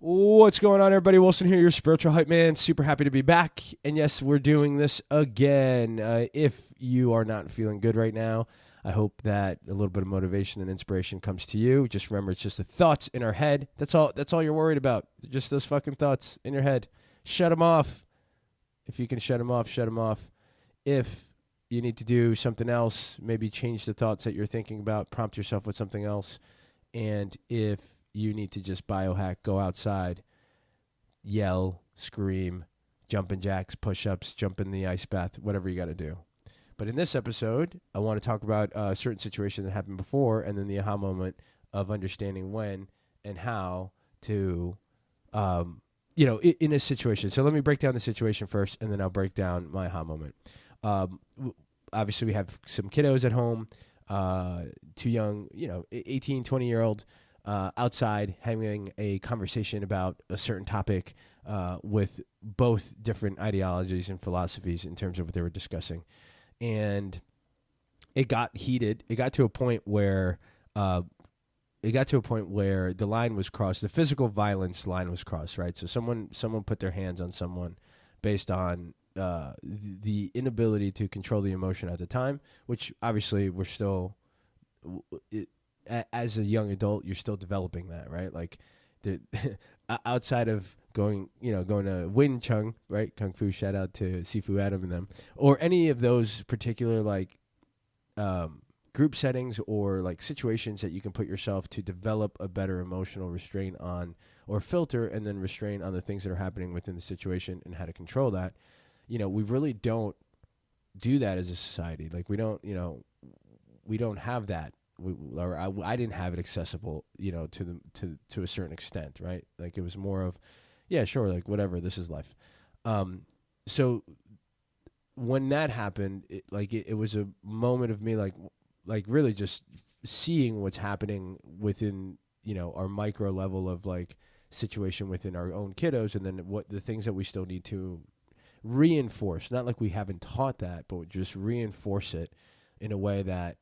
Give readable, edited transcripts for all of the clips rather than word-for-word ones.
What's going on, everybody? Wilson here, your spiritual hype man. Super happy to be back. And yes, we're doing this again. If you are not feeling good right now, I hope that a little bit of motivation and inspiration comes to you. Just remember, it's just the thoughts in our head. That's all you're worried about. Just those fucking thoughts in your head. Shut them off. If you can shut them off, shut them off. If you need to do something else, maybe change the thoughts that you're thinking about, prompt yourself with something else. And if you need to just biohack, go outside, yell, scream, jumping jacks, push-ups, jump in the ice bath, whatever you got to do. But in this episode, I want to talk about a certain situation that happened before and then the aha moment of understanding when and how to, in a situation. So let me break down the situation first, and then I'll break down my aha moment. Obviously, we have some kiddos at home, too young, 18, 20-year-old, outside having a conversation about a certain topic with both different ideologies and philosophies in terms of what they were discussing. And it got heated. It got to a point where the line was crossed. The physical violence line was crossed, right? So someone put their hands on someone based on the inability to control the emotion at the time, which obviously we're still... as a young adult, you're still developing that, right? Like, outside of going to Wing Chun, right? Kung Fu, shout out to Sifu Adam and them, or any of those particular group settings or situations that you can put yourself to develop a better emotional restraint on, or filter and then restrain on the things that are happening within the situation and how to control that. We really don't do that as a society. Like, we don't have that. I didn't have it accessible, to a certain extent, right? Like, it was more of, yeah, sure, like, whatever, this is life. So when that happened, it was a moment of me, like really just seeing what's happening within, our micro level of situation within our own kiddos, and then what the things that we still need to reinforce. Not like we haven't taught that, but just reinforce it in a way that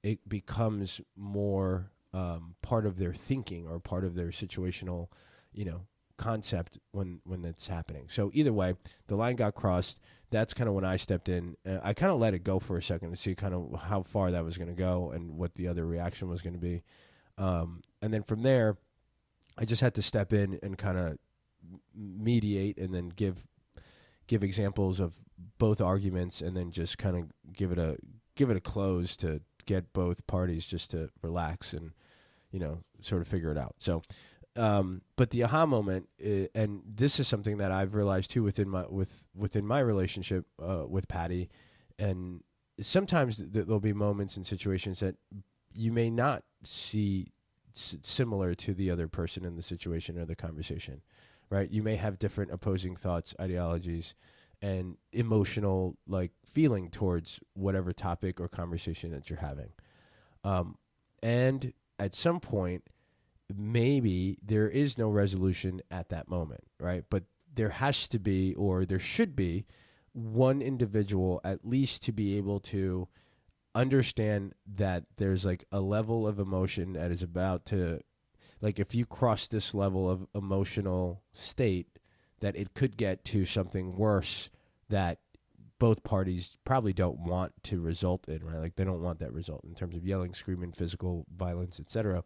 it becomes more part of their thinking or part of their situational, concept when that's happening. So either way, the line got crossed. That's kind of when I stepped in. I kind of let it go for a second to see kind of how far that was going to go and what the other reaction was going to be. And then from there, I just had to step in and kind of mediate and then give examples of both arguments, and then just kind of give it a close to get both parties just to relax and, sort of figure it out. So, but the aha moment, and this is something that I've realized too within my relationship with Patty, and sometimes there'll be moments and situations that you may not see similar to the other person in the situation or the conversation, right? You may have different opposing thoughts, ideologies, and emotional feeling towards whatever topic or conversation that you're having. And at some point, maybe there is no resolution at that moment, right? But there has to be, or there should be, one individual at least to be able to understand that there's a level of emotion that is about to, if you cross this level of emotional state, that it could get to something worse that both parties probably don't want to result in, right? They don't want that result in terms of yelling, screaming, physical violence, etc.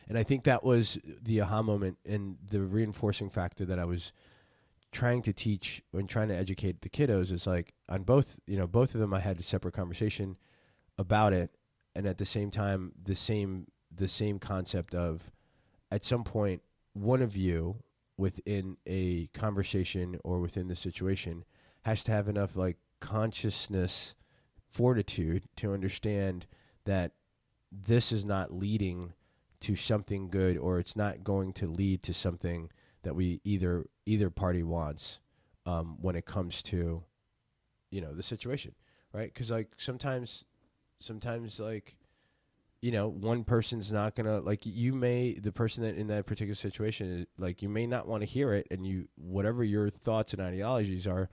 And I think that was the aha moment and the reinforcing factor that I was trying to teach and trying to educate the kiddos is on both of them, I had a separate conversation about it. And at the same time, the same concept of, at some point, one of you within a conversation or within the situation has to have enough consciousness fortitude to understand that this is not leading to something good, or it's not going to lead to something that we either party wants when it comes to the situation, right? Because sometimes one person's not gonna the person that in that particular situation is you may not want to hear it, and whatever your thoughts and ideologies are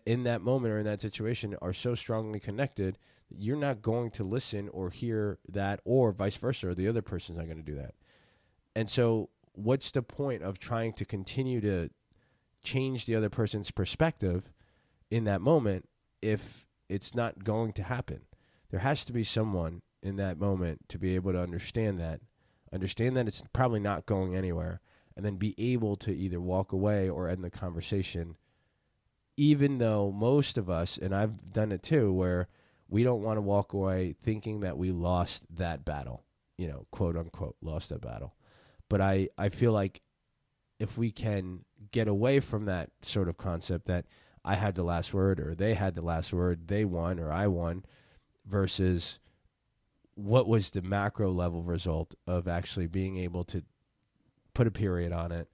in that moment or in that situation are so strongly connected, you're not going to listen or hear that, or vice versa, or the other person's not going to do that. And so what's the point of trying to continue to change the other person's perspective in that moment if it's not going to happen? There has to be someone in that moment to be able to understand that it's probably not going anywhere, and then be able to either walk away or end the conversation, even though most of us, and I've done it too, where we don't want to walk away thinking that we lost that battle, quote unquote, lost that battle. But I feel like if we can get away from that sort of concept that I had the last word or they had the last word, they won or I won, versus what was the macro level result of actually being able to put a period on it,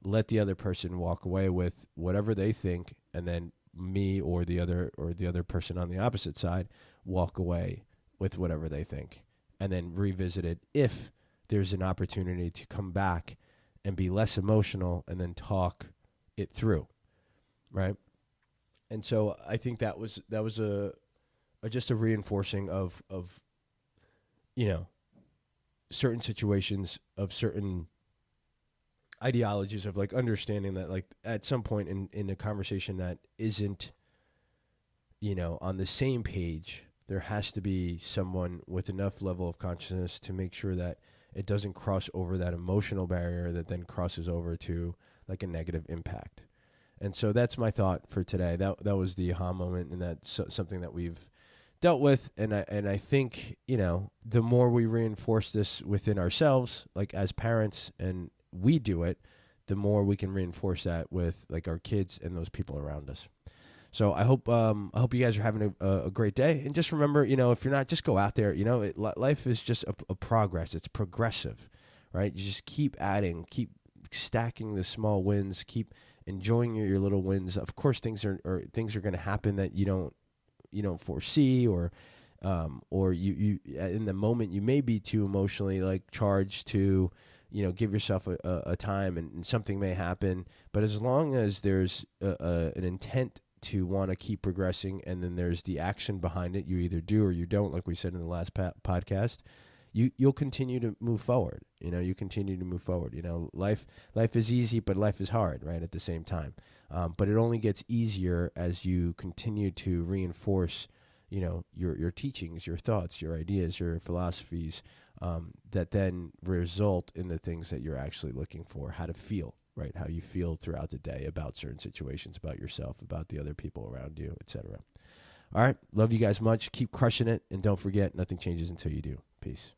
let the other person walk away with whatever they think, and then me or the other person on the opposite side walk away with whatever they think, and then revisit it if there's an opportunity to come back and be less emotional and then talk it through, right? And so I think that was just a reinforcing of certain situations, of certain ideologies, of like understanding that like at some point in a conversation that isn't on the same page, there has to be someone with enough level of consciousness to make sure that it doesn't cross over that emotional barrier that then crosses over to like a negative impact. And so that's my thought for today. That was the aha moment, and that's something that we've dealt with. And I think, the more we reinforce this within ourselves, like as parents, and we do it, the more we can reinforce that with like our kids and those people around us. So I hope you guys are having a great day. And just remember, if you're not, just go out there. Life is just a progress. It's progressive, right? You just keep adding, keep stacking the small wins, keep enjoying your little wins. Of course, things are going to happen that you don't foresee, or you in the moment you may be too emotionally like charged to give yourself a time, and something may happen. But as long as there's an intent to want to keep progressing, and then there's the action behind it, you either do or you don't, like we said in the last podcast, you'll continue to move forward. You continue to move forward. Life is easy, but life is hard, right, at the same time. But it only gets easier as you continue to reinforce your teachings, your thoughts, your ideas, your philosophies, that then result in the things that you're actually looking for, how to feel, right? How you feel throughout the day about certain situations, about yourself, about the other people around you, etc. All right. Love you guys much. Keep crushing it. And don't forget, nothing changes until you do. Peace.